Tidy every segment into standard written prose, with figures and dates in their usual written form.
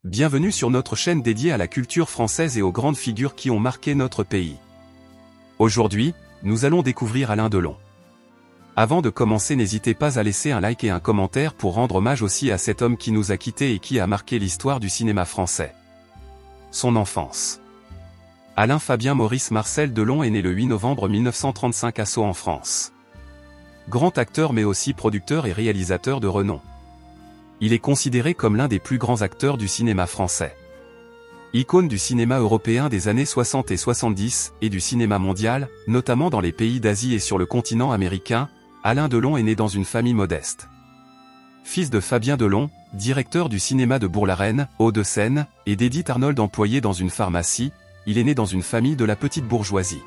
Bienvenue sur notre chaîne dédiée à la culture française et aux grandes figures qui ont marqué notre pays. Aujourd'hui, nous allons découvrir Alain Delon. Avant de commencer, n'hésitez pas à laisser un like et un commentaire pour rendre hommage aussi à cet homme qui nous a quittés et qui a marqué l'histoire du cinéma français. Son enfance. Alain Fabien Maurice Marcel Delon est né le 8 novembre 1935 à Sceaux en France. Grand acteur mais aussi producteur et réalisateur de renom. Il est considéré comme l'un des plus grands acteurs du cinéma français. Icône du cinéma européen des années 60 et 70 et du cinéma mondial, notamment dans les pays d'Asie et sur le continent américain, Alain Delon est né dans une famille modeste. Fils de Fabien Delon, directeur du cinéma de Bourg-la-Reine, Hauts-de-Seine, et d'Edith Arnold employé dans une pharmacie, il est né dans une famille de la petite bourgeoisie.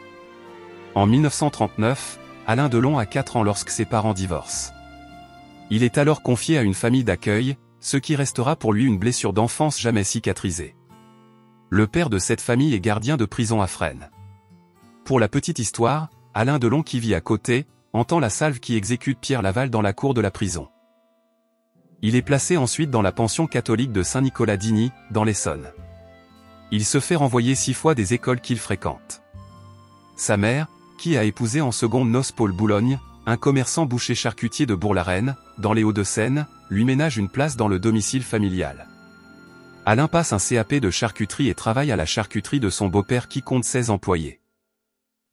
En 1939, Alain Delon a 4 ans lorsque ses parents divorcent. Il est alors confié à une famille d'accueil, ce qui restera pour lui une blessure d'enfance jamais cicatrisée. Le père de cette famille est gardien de prison à Fresnes. Pour la petite histoire, Alain Delon qui vit à côté, entend la salve qui exécute Pierre Laval dans la cour de la prison. Il est placé ensuite dans la pension catholique de Saint-Nicolas-d'Igny, dans l'Essonne. Il se fait renvoyer 6 fois des écoles qu'il fréquente. Sa mère, qui a épousé en seconde noces Paul Boulogne, un commerçant boucher-charcutier de Bourg-la-Reine, dans les Hauts-de-Seine, lui ménage une place dans le domicile familial. Alain passe un CAP de charcuterie et travaille à la charcuterie de son beau-père qui compte 16 employés.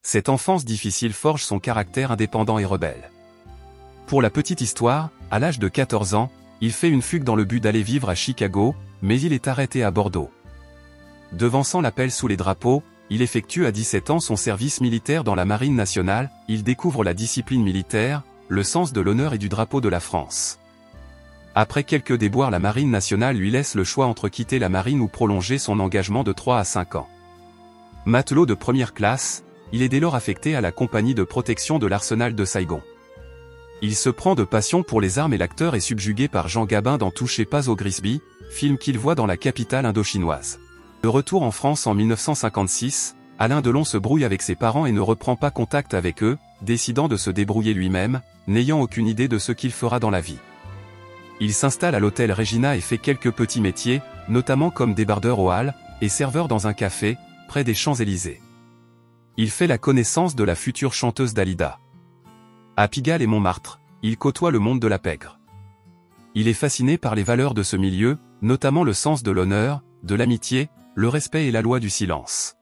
Cette enfance difficile forge son caractère indépendant et rebelle. Pour la petite histoire, à l'âge de 14 ans, il fait une fugue dans le but d'aller vivre à Chicago, mais il est arrêté à Bordeaux. Devançant l'appel sous les drapeaux, il effectue à 17 ans son service militaire dans la Marine nationale, il découvre la discipline militaire, le sens de l'honneur et du drapeau de la France. Après quelques déboires, la Marine nationale lui laisse le choix entre quitter la Marine ou prolonger son engagement de 3 à 5 ans. Matelot de première classe, il est dès lors affecté à la compagnie de protection de l'arsenal de Saigon. Il se prend de passion pour les armes et l'acteur est subjugué par Jean Gabin dans Touchez pas au Grisby, film qu'il voit dans la capitale indochinoise. De retour en France en 1956, Alain Delon se brouille avec ses parents et ne reprend pas contact avec eux, décidant de se débrouiller lui-même, n'ayant aucune idée de ce qu'il fera dans la vie. Il s'installe à l'hôtel Regina et fait quelques petits métiers, notamment comme débardeur aux Halles, et serveur dans un café, près des Champs-Élysées. Il fait la connaissance de la future chanteuse Dalida. À Pigalle et Montmartre, il côtoie le monde de la pègre. Il est fasciné par les valeurs de ce milieu, notamment le sens de l'honneur, de l'amitié, le respect et la loi du silence.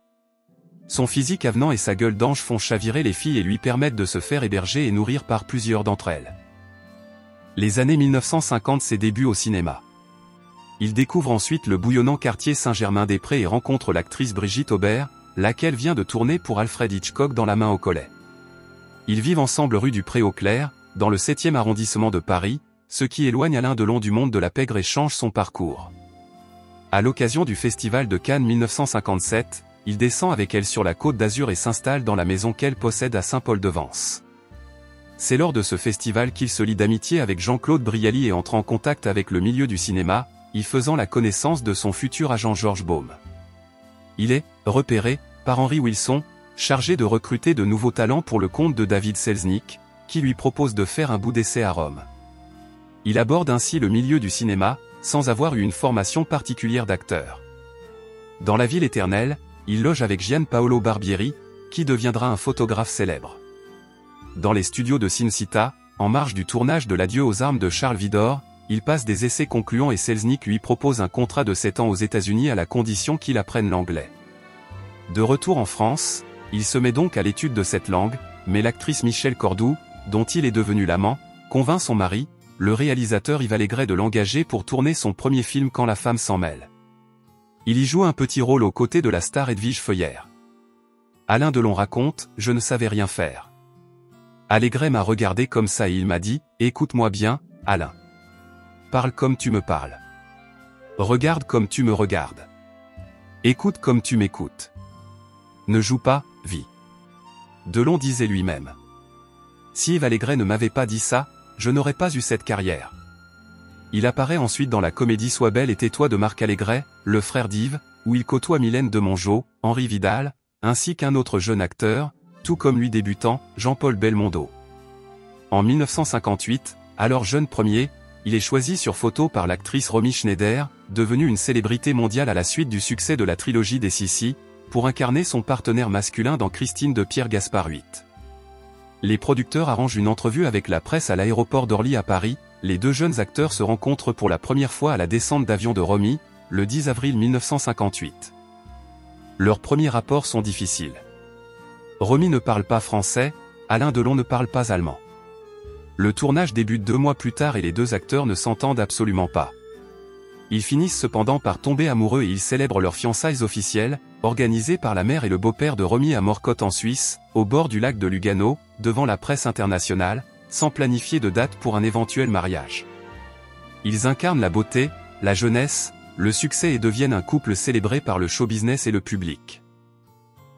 Son physique avenant et sa gueule d'ange font chavirer les filles et lui permettent de se faire héberger et nourrir par plusieurs d'entre elles. Les années 1950, ses débuts au cinéma. Il découvre ensuite le bouillonnant quartier Saint-Germain-des-Prés et rencontre l'actrice Brigitte Aubert, laquelle vient de tourner pour Alfred Hitchcock dans La main au collet. Ils vivent ensemble rue du Pré-aux-Clercs, dans le 7e arrondissement de Paris, ce qui éloigne Alain Delon du monde de la pègre et change son parcours. À l'occasion du Festival de Cannes 1957, il descend avec elle sur la Côte d'Azur et s'installe dans la maison qu'elle possède à Saint-Paul-de-Vence. C'est lors de ce festival qu'il se lie d'amitié avec Jean-Claude Brialy et entre en contact avec le milieu du cinéma, y faisant la connaissance de son futur agent Georges Baume. Il est repéré par Henry Wilson, chargé de recruter de nouveaux talents pour le compte de David Selznick, qui lui propose de faire un bout d'essai à Rome. Il aborde ainsi le milieu du cinéma, sans avoir eu une formation particulière d'acteur. Dans La Ville éternelle, il loge avec Gianpaolo Barbieri, qui deviendra un photographe célèbre. Dans les studios de Cinecittà, en marge du tournage de L'Adieu aux armes de Charles Widor, il passe des essais concluants et Selznick lui propose un contrat de 7 ans aux États-Unis à la condition qu'il apprenne l'anglais. De retour en France, il se met donc à l'étude de cette langue, mais l'actrice Michèle Cordoue, dont il est devenu l'amant, convainc son mari, le réalisateur Yves Allégret, de l'engager pour tourner son premier film Quand la femme s'en mêle. Il y joue un petit rôle aux côtés de la star Edwige Feuillère. Alain Delon raconte « Je ne savais rien faire. Allégret m'a regardé comme ça et il m'a dit « Écoute-moi bien, Alain. Parle comme tu me parles. Regarde comme tu me regardes. Écoute comme tu m'écoutes. Ne joue pas, vis. » Delon disait lui-même. Si Yves Allégret ne m'avait pas dit ça, je n'aurais pas eu cette carrière. Il apparaît ensuite dans la comédie Sois belle et tais-toi de Marc Allégret, le frère d'Yves, où il côtoie Mylène de Mongeau, Henri Vidal, ainsi qu'un autre jeune acteur, tout comme lui débutant, Jean-Paul Belmondo. En 1958, alors jeune premier, il est choisi sur photo par l'actrice Romy Schneider, devenue une célébrité mondiale à la suite du succès de la trilogie des Sissi, pour incarner son partenaire masculin dans Christine de Pierre Gaspard VIII. Les producteurs arrangent une entrevue avec la presse à l'aéroport d'Orly à Paris. Les deux jeunes acteurs se rencontrent pour la première fois à la descente d'avion de Romy, le 10 avril 1958. Leurs premiers rapports sont difficiles. Romy ne parle pas français, Alain Delon ne parle pas allemand. Le tournage débute 2 mois plus tard et les deux acteurs ne s'entendent absolument pas. Ils finissent cependant par tomber amoureux et ils célèbrent leurs fiançailles officielles, organisées par la mère et le beau-père de Romy à Morcote en Suisse, au bord du lac de Lugano, devant la presse internationale, sans planifier de date pour un éventuel mariage. Ils incarnent la beauté, la jeunesse, le succès et deviennent un couple célébré par le show business et le public.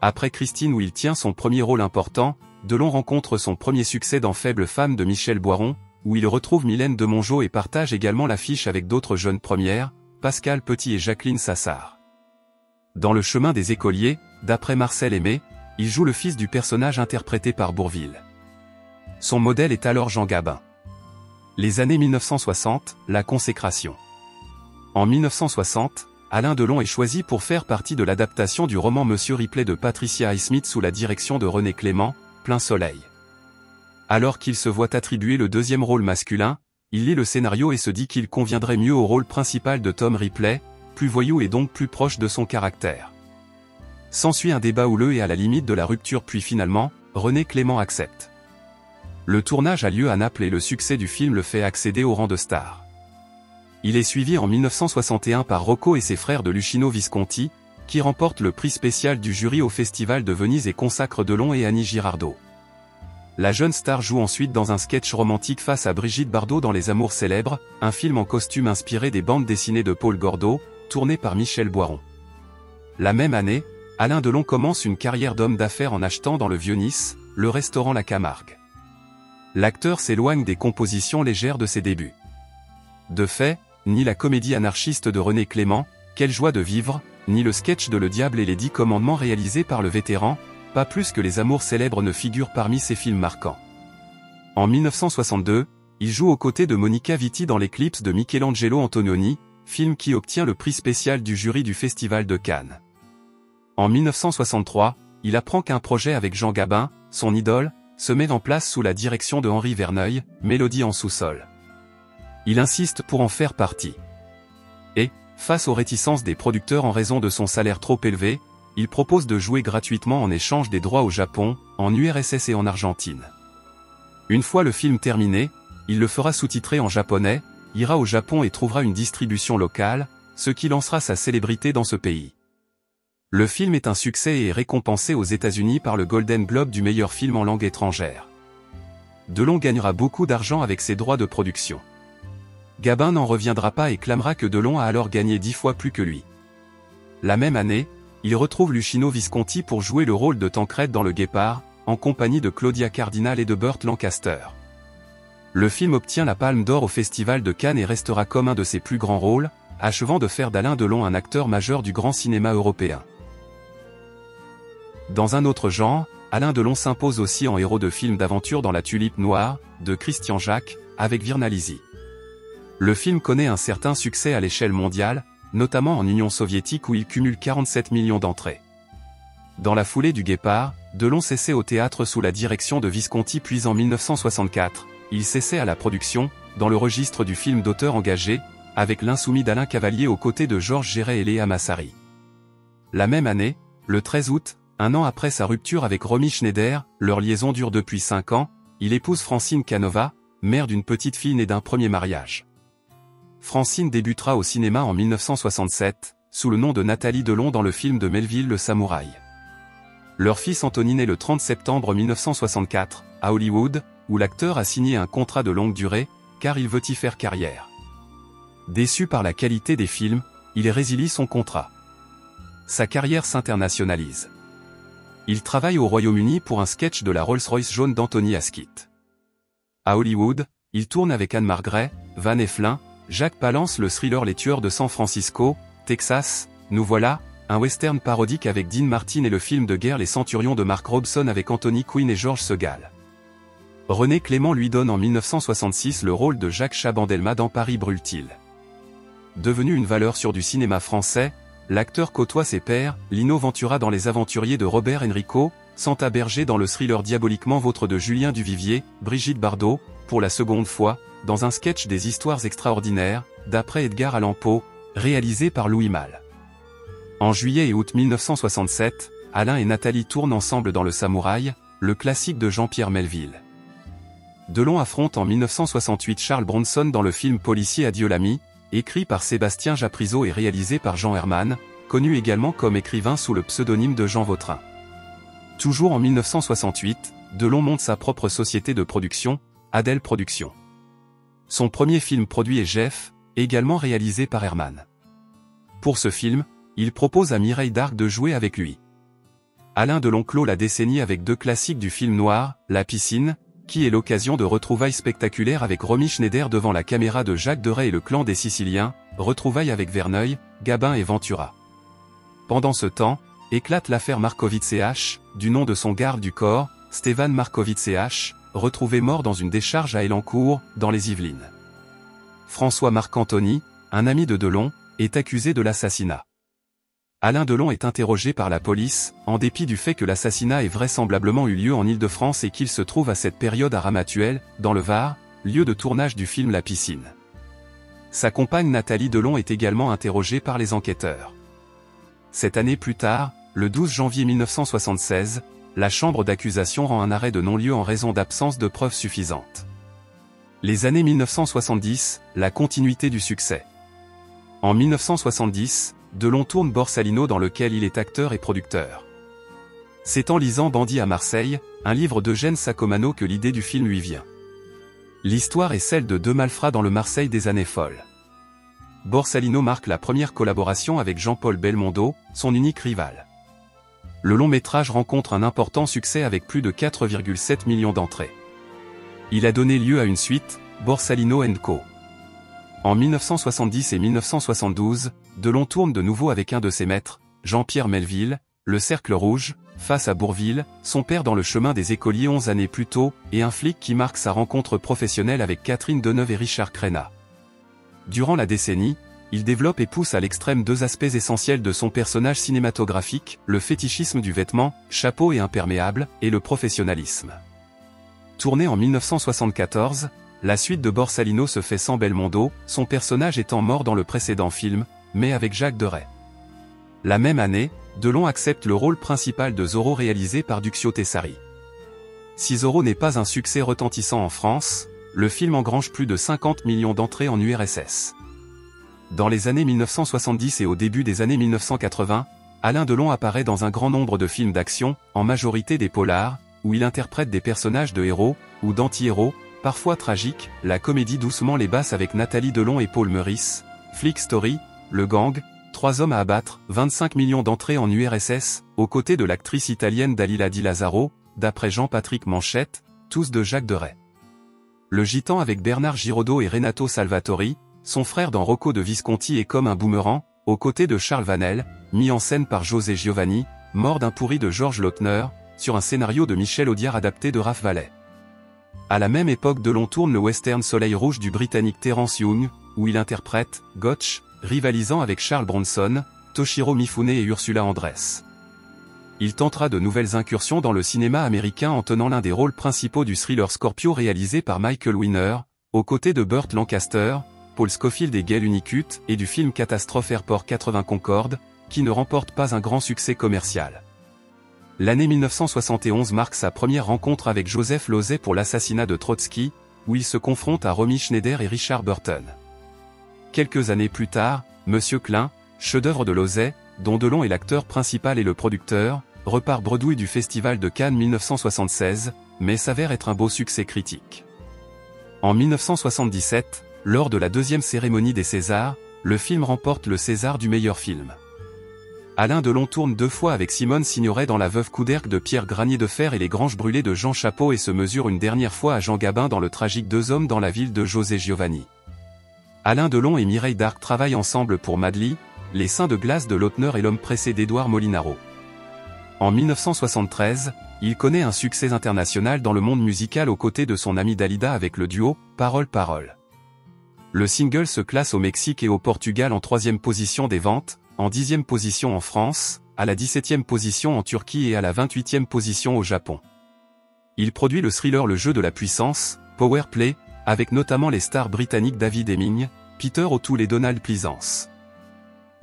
Après Christine où il tient son premier rôle important, Delon rencontre son premier succès dans Faible femme de Michel Boiron, où il retrouve Mylène de Mongeau et partage également l'affiche avec d'autres jeunes premières, Pascal Petit et Jacqueline Sassard. Dans Le chemin des écoliers, d'après Marcel Aimé, il joue le fils du personnage interprété par Bourvil. Son modèle est alors Jean Gabin. Les années 1960, la consécration. En 1960, Alain Delon est choisi pour faire partie de l'adaptation du roman Monsieur Ripley de Patricia Highsmith sous la direction de René Clément, Plein soleil. Alors qu'il se voit attribuer le deuxième rôle masculin, il lit le scénario et se dit qu'il conviendrait mieux au rôle principal de Tom Ripley, plus voyou et donc plus proche de son caractère. S'ensuit un débat houleux et à la limite de la rupture puis finalement, René Clément accepte. Le tournage a lieu à Naples et le succès du film le fait accéder au rang de star. Il est suivi en 1961 par Rocco et ses frères de Luchino Visconti, qui remportent le prix spécial du jury au Festival de Venise et consacrent Delon et Annie Girardot. La jeune star joue ensuite dans un sketch romantique face à Brigitte Bardot dans Les Amours célèbres, un film en costume inspiré des bandes dessinées de Paul Gordeau, tourné par Michel Boiron. La même année, Alain Delon commence une carrière d'homme d'affaires en achetant dans le Vieux-Nice, le restaurant La Camargue. L'acteur s'éloigne des compositions légères de ses débuts. De fait, ni la comédie anarchiste de René Clément, Quelle joie de vivre, ni le sketch de Le Diable et les 10 commandements réalisé par le vétéran, pas plus que Les Amours célèbres ne figurent parmi ses films marquants. En 1962, il joue aux côtés de Monica Vitti dans L'Éclipse de Michelangelo Antonioni, film qui obtient le prix spécial du jury du Festival de Cannes. En 1963, il apprend qu'un projet avec Jean Gabin, son idole, se met en place sous la direction de Henri Verneuil, Mélodie en sous-sol. Il insiste pour en faire partie. Et, face aux réticences des producteurs en raison de son salaire trop élevé, il propose de jouer gratuitement en échange des droits au Japon, en URSS et en Argentine. Une fois le film terminé, il le fera sous-titrer en japonais, ira au Japon et trouvera une distribution locale, ce qui lancera sa célébrité dans ce pays. Le film est un succès et est récompensé aux États-Unis par le Golden Globe du meilleur film en langue étrangère. Delon gagnera beaucoup d'argent avec ses droits de production. Gabin n'en reviendra pas et clamera que Delon a alors gagné 10 fois plus que lui. La même année, il retrouve Luchino Visconti pour jouer le rôle de Tancrède dans Le Guépard, en compagnie de Claudia Cardinal et de Burt Lancaster. Le film obtient la Palme d'Or au Festival de Cannes et restera comme un de ses plus grands rôles, achevant de faire d'Alain Delon un acteur majeur du grand cinéma européen. Dans un autre genre, Alain Delon s'impose aussi en héros de film d'aventure dans La Tulipe Noire, de Christian Jacques, avec Virna Lisi. Le film connaît un certain succès à l'échelle mondiale, notamment en Union soviétique où il cumule 47 millions d'entrées. Dans la foulée du Guépard, Delon s'essaie au théâtre sous la direction de Visconti puis en 1964, il s'essaie à la production, dans le registre du film d'auteur engagé, avec L'Insoumis d'Alain Cavalier aux côtés de Georges Géret et Léa Massari. La même année, le 13 août, un an après sa rupture avec Romy Schneider, leur liaison dure depuis 5 ans, il épouse Francine Canova, mère d'une petite fille née d'un premier mariage. Francine débutera au cinéma en 1967, sous le nom de Nathalie Delon dans le film de Melville le Samouraï. Leur fils Anthony naît le 30 septembre 1964, à Hollywood, où l'acteur a signé un contrat de longue durée, car il veut y faire carrière. Déçu par la qualité des films, il résilie son contrat. Sa carrière s'internationalise. Il travaille au Royaume-Uni pour un sketch de la Rolls-Royce jaune d'Anthony Asquith. À Hollywood, il tourne avec Anne Margret, Van Heflin, Jacques Palance le thriller Les Tueurs de San Francisco, Texas, Nous voilà, un western parodique avec Dean Martin et le film de guerre Les Centurions de Mark Robson avec Anthony Quinn et George Segal. René Clément lui donne en 1966 le rôle de Jacques Chabandelma dans Paris brûle-t-il. Devenu une valeur sûre du cinéma français, l'acteur côtoie ses pairs, Lino Ventura dans Les Aventuriers de Robert Enrico, Santa Berger dans le thriller Diaboliquement Vôtre de Julien Duvivier, Brigitte Bardot, pour la seconde fois, dans un sketch des Histoires extraordinaires, d'après Edgar Allan Poe, réalisé par Louis Malle. En juillet et août 1967, Alain et Nathalie tournent ensemble dans Le Samouraï, le classique de Jean-Pierre Melville. Delon affronte en 1968 Charles Bronson dans le film policier Adieu l'ami, écrit par Sébastien Japrisot et réalisé par Jean Herman, connu également comme écrivain sous le pseudonyme de Jean Vautrin. Toujours en 1968, Delon monte sa propre société de production, Adèle Productions. Son premier film produit est Jeff, également réalisé par Herman. Pour ce film, il propose à Mireille d'Arc de jouer avec lui. Alain Delon clôt la décennie avec deux classiques du film noir, La piscine, qui est l'occasion de retrouvailles spectaculaires avec Romy Schneider devant la caméra de Jacques Deray et le clan des Siciliens, retrouvailles avec Verneuil, Gabin et Ventura. Pendant ce temps, éclate l'affaire Markovitz-Ch, du nom de son garde du corps, Stéphane Markovitz-Ch, retrouvé mort dans une décharge à Elancourt, dans les Yvelines. François Marc-Antony, un ami de Delon, est accusé de l'assassinat. Alain Delon est interrogé par la police, en dépit du fait que l'assassinat ait vraisemblablement eu lieu en Île-de-France et qu'il se trouve à cette période à Ramatuelle, dans le Var, lieu de tournage du film La piscine. Sa compagne Nathalie Delon est également interrogée par les enquêteurs. Cette année plus tard, le 12 janvier 1976, la chambre d'accusation rend un arrêt de non-lieu en raison d'absence de preuves suffisantes. Les années 1970, la continuité du succès. En 1970, Delon tourne Borsalino dans lequel il est acteur et producteur. C'est en lisant Bandit à Marseille, un livre d'Eugène Sacomano que l'idée du film lui vient. L'histoire est celle de deux malfrats dans le Marseille des années folles. Borsalino marque la première collaboration avec Jean-Paul Belmondo, son unique rival. Le long-métrage rencontre un important succès avec plus de 4,7 millions d'entrées. Il a donné lieu à une suite, Borsalino & Co. En 1970 et 1972, Delon tourne de nouveau avec un de ses maîtres, Jean-Pierre Melville, Le Cercle Rouge, face à Bourvil, son père dans Le Chemin des Écoliers 11 années plus tôt, et Un flic qui marque sa rencontre professionnelle avec Catherine Deneuve et Richard Crenna. Durant la décennie, il développe et pousse à l'extrême deux aspects essentiels de son personnage cinématographique, le fétichisme du vêtement, chapeau et imperméable, et le professionnalisme. Tourné en 1974, la suite de Borsalino se fait sans Belmondo, son personnage étant mort dans le précédent film, mais avec Jacques Deray. La même année, Delon accepte le rôle principal de Zorro réalisé par Duccio Tessari. Si Zorro n'est pas un succès retentissant en France, le film engrange plus de 50 millions d'entrées en URSS. Dans les années 1970 et au début des années 1980, Alain Delon apparaît dans un grand nombre de films d'action, en majorité des polars, où il interprète des personnages de héros, ou d'anti-héros, parfois tragiques, la comédie Doucement les basses avec Nathalie Delon et Paul Meurice, Flick Story, Le Gang, 3 hommes à abattre, 25 millions d'entrées en URSS, aux côtés de l'actrice italienne Dalila Di Lazzaro, d'après Jean-Patrick Manchette, tous de Jacques Deray. Le Gitan avec Bernard Giraudot et Renato Salvatori, son frère dans Rocco de Visconti et Comme un boomerang, aux côtés de Charles Vanel, mis en scène par José Giovanni, Mort d'un pourri de Georges Lautner, sur un scénario de Michel Audiard adapté de Raph Vallet. À la même époque Delon tourne le western Soleil Rouge du Britannique Terence Young, où il interprète Gotch, rivalisant avec Charles Bronson, Toshiro Mifune et Ursula Andress. Il tentera de nouvelles incursions dans le cinéma américain en tenant l'un des rôles principaux du thriller Scorpio réalisé par Michael Winner, aux côtés de Burt Lancaster, Paul Scofield et Gail Hunnicutt, et du film Catastrophe Airport 80 Concorde, qui ne remporte pas un grand succès commercial. L'année 1971 marque sa première rencontre avec Joseph Losey pour l'assassinat de Trotsky, où il se confronte à Romy Schneider et Richard Burton. Quelques années plus tard, Monsieur Klein, chef-d'œuvre de Losey, dont Delon est l'acteur principal et le producteur, repart bredouille du Festival de Cannes 1976, mais s'avère être un beau succès critique. En 1977, lors de la deuxième cérémonie des Césars, le film remporte le César du meilleur film. Alain Delon tourne 2 fois avec Simone Signoret dans La Veuve Couderc de Pierre Granier de Fer et Les Granges Brûlées de Jean Chapeau et se mesure une dernière fois à Jean Gabin dans le tragique Deux hommes dans la ville de José Giovanni. Alain Delon et Mireille d'Arc travaillent ensemble pour Madly, Les Seins de glace de Lautner et L'homme pressé d'Édouard Molinaro. En 1973, il connaît un succès international dans le monde musical aux côtés de son ami Dalida avec le duo « Parole Parole ». Le single se classe au Mexique et au Portugal en 3e position des ventes, en 10e position en France, à la 17e position en Turquie et à la 28e position au Japon. Il produit le thriller Le Jeu de la Puissance, Power Play, avec notamment les stars britanniques David Hemming, Peter O'Toole et Donald Pleasence.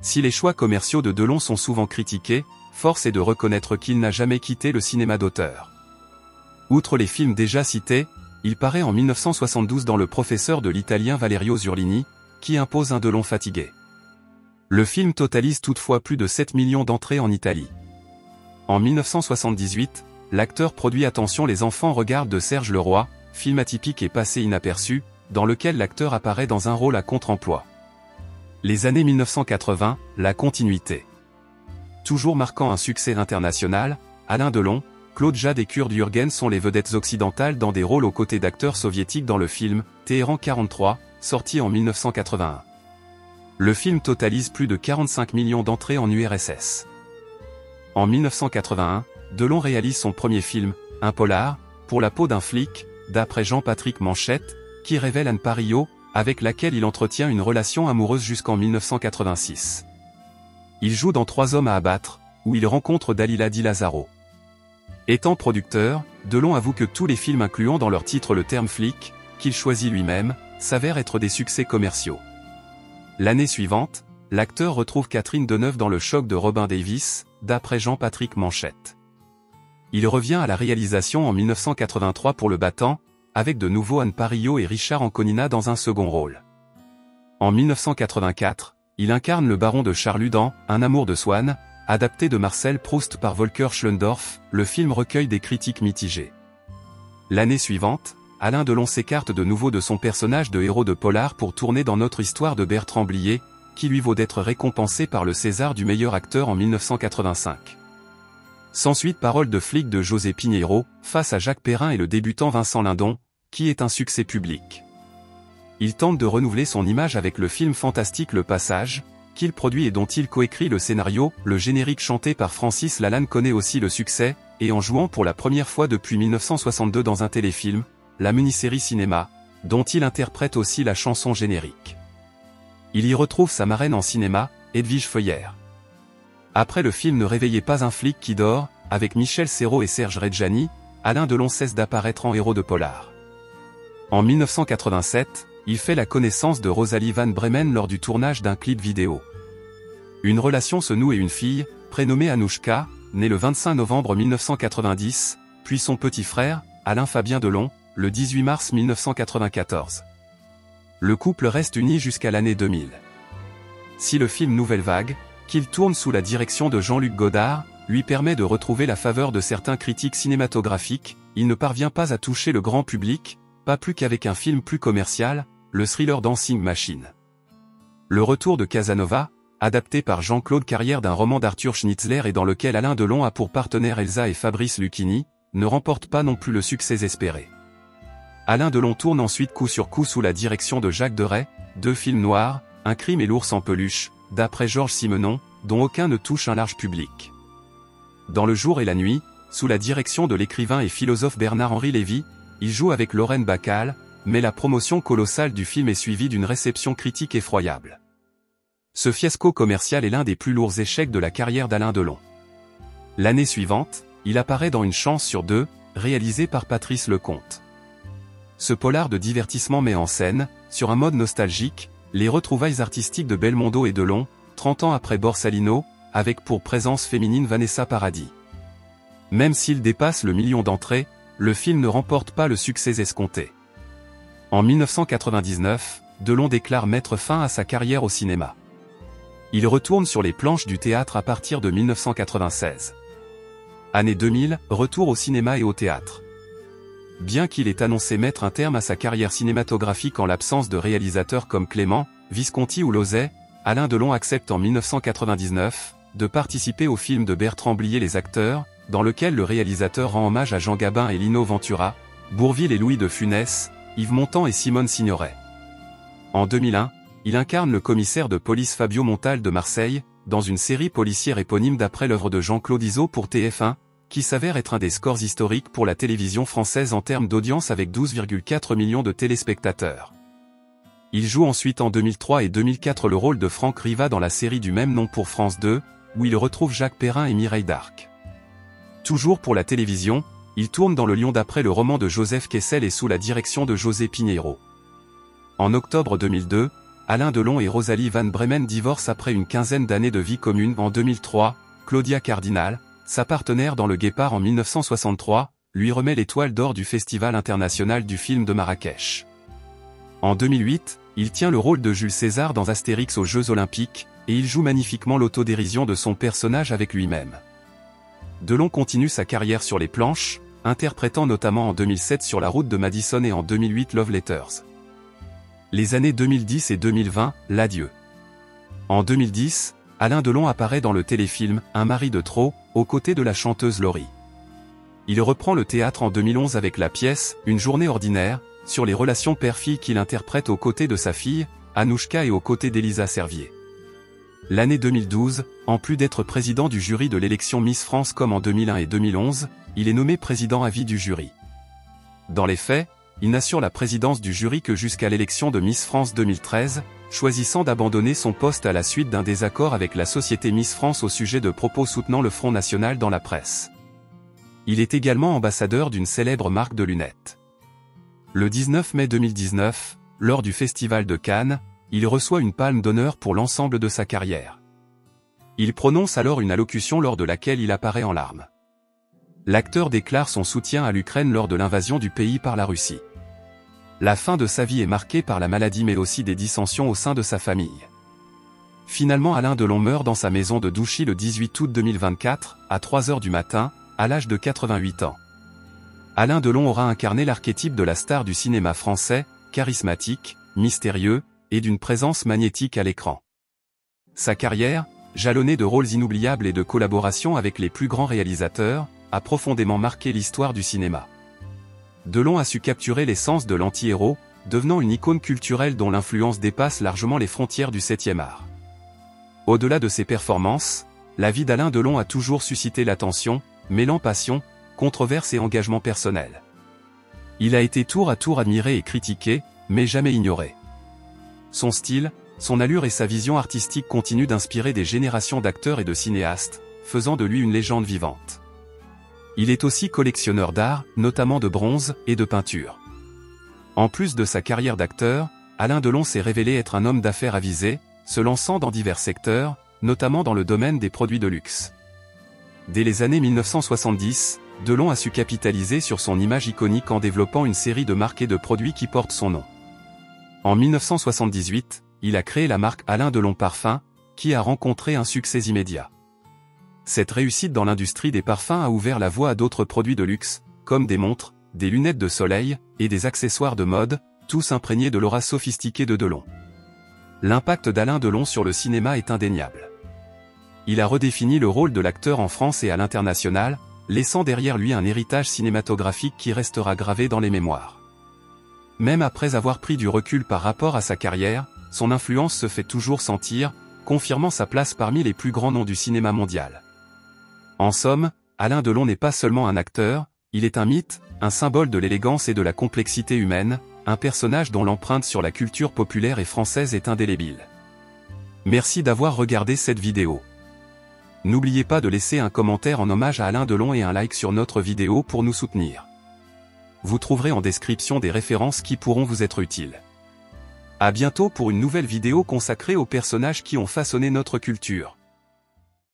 Si les choix commerciaux de Delon sont souvent critiqués, force est de reconnaître qu'il n'a jamais quitté le cinéma d'auteur. Outre les films déjà cités, il paraît en 1972 dans Le Professeur de l'italien Valerio Zurlini, qui impose un Delon fatigué. Le film totalise toutefois plus de 7 millions d'entrées en Italie. En 1978, l'acteur produit Attention les enfants regardent de Serge Leroy, film atypique et passé inaperçu, dans lequel l'acteur apparaît dans un rôle à contre-emploi. Les années 1980, la continuité. Toujours marquant un succès international, Alain Delon, Claude Jade et Kurt Jürgens sont les vedettes occidentales dans des rôles aux côtés d'acteurs soviétiques dans le film Téhéran 43, sorti en 1981. Le film totalise plus de 45 millions d'entrées en URSS. En 1981, Delon réalise son premier film, un polar, Pour la peau d'un flic, d'après Jean-Patrick Manchette, qui révèle Anne Parillo, avec laquelle il entretient une relation amoureuse jusqu'en 1986. Il joue dans 3 hommes à abattre, où il rencontre Dalila Di Lazzaro. Étant producteur, Delon avoue que tous les films incluant dans leur titre le terme flic, qu'il choisit lui-même, s'avèrent être des succès commerciaux. L'année suivante, l'acteur retrouve Catherine Deneuve dans Le Choc de Robin Davis, d'après Jean-Patrick Manchette. Il revient à la réalisation en 1983 pour Le Battant, avec de nouveau Anne Parillo et Richard Anconina dans un second rôle. En 1984, il incarne le baron de Charlus dans Un amour de Swann, adapté de Marcel Proust par Volker Schlöndorff, le film recueille des critiques mitigées. L'année suivante, Alain Delon s'écarte de nouveau de son personnage de héros de polar pour tourner dans Notre histoire de Bertrand Blier, qui lui vaut d'être récompensé par le César du meilleur acteur en 1985. S'ensuit Parole de flic de José Pinheiro, face à Jacques Perrin et le débutant Vincent Lindon, qui est un succès public. Il tente de renouveler son image avec le film fantastique Le Passage, qu'il produit et dont il coécrit le scénario. Le générique chanté par Francis Lalanne connaît aussi le succès, et en jouant pour la première fois depuis 1962 dans un téléfilm, la mini-série cinéma, dont il interprète aussi la chanson générique. Il y retrouve sa marraine en cinéma, Edwige Feuillère. Après le film Ne réveillez pas un flic qui dort, avec Michel Serrault et Serge Reggiani, Alain Delon cesse d'apparaître en héros de polar. En 1987, il fait la connaissance de Rosalie Van Bremen lors du tournage d'un clip vidéo. Une relation se noue et une fille, prénommée Anouchka, née le 25 novembre 1990, puis son petit frère, Alain Fabien Delon, le 18 mars 1994. Le couple reste uni jusqu'à l'année 2000. Si le film Nouvelle Vague, qu'il tourne sous la direction de Jean-Luc Godard, lui permet de retrouver la faveur de certains critiques cinématographiques, il ne parvient pas à toucher le grand public, pas plus qu'avec un film plus commercial, le thriller Dancing Machine. Le retour de Casanova, adapté par Jean-Claude Carrière d'un roman d'Arthur Schnitzler et dans lequel Alain Delon a pour partenaires Elsa et Fabrice Lucchini, ne remporte pas non plus le succès espéré. Alain Delon tourne ensuite coup sur coup sous la direction de Jacques Deray, 2 films noirs, Un crime et l'ours en peluche, d'après Georges Simenon, dont aucun ne touche un large public. Dans Le jour et la nuit, sous la direction de l'écrivain et philosophe Bernard-Henri Lévy, il joue avec Lorraine Bacall, mais la promotion colossale du film est suivie d'une réception critique effroyable. Ce fiasco commercial est l'un des plus lourds échecs de la carrière d'Alain Delon. L'année suivante, il apparaît dans Une chance sur 2, réalisé par Patrice Lecomte. Ce polar de divertissement met en scène, sur un mode nostalgique, les retrouvailles artistiques de Belmondo et Delon, 30 ans après Borsalino, avec pour présence féminine Vanessa Paradis. Même s'il dépasse le million d'entrées, le film ne remporte pas le succès escompté. En 1999, Delon déclare mettre fin à sa carrière au cinéma. Il retourne sur les planches du théâtre à partir de 1996. Année 2000, retour au cinéma et au théâtre. Bien qu'il ait annoncé mettre un terme à sa carrière cinématographique en l'absence de réalisateurs comme Clément, Visconti ou Lauzet, Alain Delon accepte en 1999 de participer au film de Bertrand Blier Les Acteurs, dans lequel le réalisateur rend hommage à Jean Gabin et Lino Ventura, Bourvil et Louis de Funès, Yves Montand et Simone Signoret. En 2001, il incarne le commissaire de police Fabio Montal de Marseille, dans une série policière éponyme d'après l'œuvre de Jean-Claude Izzo pour TF1, qui s'avère être un des scores historiques pour la télévision française en termes d'audience avec 12,4 millions de téléspectateurs. Il joue ensuite en 2003 et 2004 le rôle de Franck Riva dans la série du même nom pour France 2, où il retrouve Jacques Perrin et Mireille d'Arc. Toujours pour la télévision, il tourne dans Le Lion d'après le roman de Joseph Kessel et sous la direction de José Pinheiro. En octobre 2002, Alain Delon et Rosalie Van Bremen divorcent après une quinzaine d'années de vie commune. En 2003, Claudia Cardinal, sa partenaire dans Le Guépard en 1963, lui remet l'étoile d'or du Festival international du film de Marrakech. En 2008, il tient le rôle de Jules César dans Astérix aux Jeux Olympiques, et il joue magnifiquement l'autodérision de son personnage avec lui-même. Delon continue sa carrière sur les planches, interprétant notamment en 2007 Sur la route de Madison et en 2008 Love Letters. Les années 2010 et 2020, l'adieu. En 2010, Alain Delon apparaît dans le téléfilm Un mari de trop, aux côtés de la chanteuse Laurie. Il reprend le théâtre en 2011 avec la pièce Une journée ordinaire, sur les relations père-fille qu'il interprète aux côtés de sa fille, Anouchka et aux côtés d'Elisa Servier. L'année 2012, en plus d'être président du jury de l'élection Miss France comme en 2001 et 2011, il est nommé président à vie du jury. Dans les faits, il n'assure la présidence du jury que jusqu'à l'élection de Miss France 2013, choisissant d'abandonner son poste à la suite d'un désaccord avec la société Miss France au sujet de propos soutenant le Front National dans la presse. Il est également ambassadeur d'une célèbre marque de lunettes. Le 19 mai 2019, lors du Festival de Cannes, il reçoit une palme d'honneur pour l'ensemble de sa carrière. Il prononce alors une allocution lors de laquelle il apparaît en larmes. L'acteur déclare son soutien à l'Ukraine lors de l'invasion du pays par la Russie. La fin de sa vie est marquée par la maladie mais aussi des dissensions au sein de sa famille. Finalement Alain Delon meurt dans sa maison de Douchy le 18 août 2024, à 3 h du matin, à l'âge de 88 ans. Alain Delon aura incarné l'archétype de la star du cinéma français, charismatique, mystérieux, et d'une présence magnétique à l'écran. Sa carrière, jalonnée de rôles inoubliables et de collaborations avec les plus grands réalisateurs, a profondément marqué l'histoire du cinéma. Delon a su capturer l'essence de l'anti-héros, devenant une icône culturelle dont l'influence dépasse largement les frontières du 7e art. Au-delà de ses performances, la vie d'Alain Delon a toujours suscité l'attention, mêlant passion, controverse et engagement personnel. Il a été tour à tour admiré et critiqué, mais jamais ignoré. Son style, son allure et sa vision artistique continuent d'inspirer des générations d'acteurs et de cinéastes, faisant de lui une légende vivante. Il est aussi collectionneur d'art, notamment de bronze et de peinture. En plus de sa carrière d'acteur, Alain Delon s'est révélé être un homme d'affaires avisé, se lançant dans divers secteurs, notamment dans le domaine des produits de luxe. Dès les années 1970, Delon a su capitaliser sur son image iconique en développant une série de marques et de produits qui portent son nom. En 1978, il a créé la marque Alain Delon Parfum, qui a rencontré un succès immédiat. Cette réussite dans l'industrie des parfums a ouvert la voie à d'autres produits de luxe, comme des montres, des lunettes de soleil, et des accessoires de mode, tous imprégnés de l'aura sophistiquée de Delon. L'impact d'Alain Delon sur le cinéma est indéniable. Il a redéfini le rôle de l'acteur en France et à l'international, laissant derrière lui un héritage cinématographique qui restera gravé dans les mémoires. Même après avoir pris du recul par rapport à sa carrière, son influence se fait toujours sentir, confirmant sa place parmi les plus grands noms du cinéma mondial. En somme, Alain Delon n'est pas seulement un acteur, il est un mythe, un symbole de l'élégance et de la complexité humaine, un personnage dont l'empreinte sur la culture populaire et française est indélébile. Merci d'avoir regardé cette vidéo. N'oubliez pas de laisser un commentaire en hommage à Alain Delon et un like sur notre vidéo pour nous soutenir. Vous trouverez en description des références qui pourront vous être utiles. À bientôt pour une nouvelle vidéo consacrée aux personnages qui ont façonné notre culture.